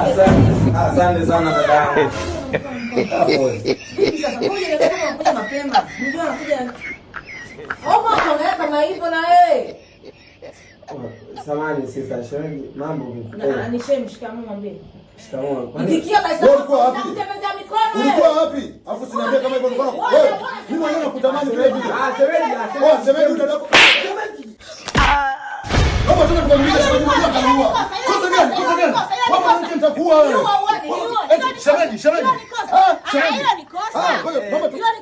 Asante sana dada. Sasa ngoja nikuja mapema. Ndio nakuja. Oma kaongea kama hivyo na wewe. Samahani sister, shemeji mambo vipi? Ni shemeji, shikamoo mwambie. Shikamoo. Nikikia basi ulikuwa wapi? Nakutembeza mikono. Ulikuwa wapi? Afu sinaambia kama hivyo ulikuwa. Wewe, mimi mwenyewe nakutamani vile vile. Shemeji unataka. Kama tuna tukamlisha shemeji mmoja akanunua. Kosa gani? Kosa gani? Kama mimi nitakuwa wewe. Shemeji. Shemeji ni kosa.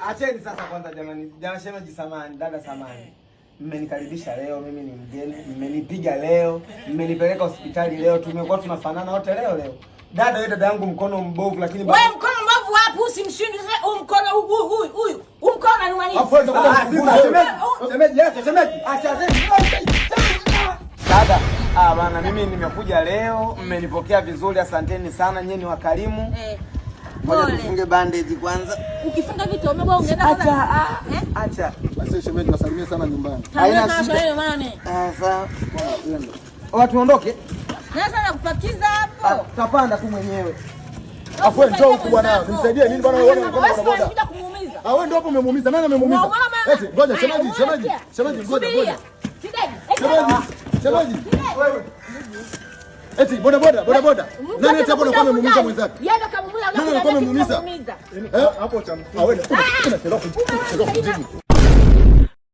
Acheni sasa kwanza jamani. Jamani shemeji samahani, dada samahani. Mmenikaribisha leo, mimi ni mgeni, mmenipiga leo, mmenipeleka hospitali leo, tumekuwa tunafanana wote leo. Dada wewe dada yangu mkono mbovu lakini wewe mkono mbovu wapi? Usimshinde sasa mkono huyu. Mkono ni wani? Shemeji, acha dada, bana mimi nimekuja leo, mmenipokea vizuri, asanteni sana, nyinyi ni wakarimu. Ngoja tufunge bandage kwanza. Ukifunga vitu umebwa ungeenda sana. Acha. Basi shemeji nasalimia sana nyumbani. Haina shida maana. Sawa. Watu ondoke. Sasa nakupakiza hapo. Tutapanda tu mwenyewe. Afu njoo huku bwana. Nisaidie nini bwana wewe unakwenda bodaboda? Unataka kumuumiza. Wewe ndio hapo umemuumiza. Nani amemuumiza? Eti ngoja shemeji. Shemeji ngoja. Shemeji. Wewe. Eti bodaboda. Nani eti hapo anakuwa amemuumiza mwenzake? Yeye ndo kamuumiza. Nani anakuwa amemuumiza? Hapo cha mfano. Wewe unachelewa kujibu.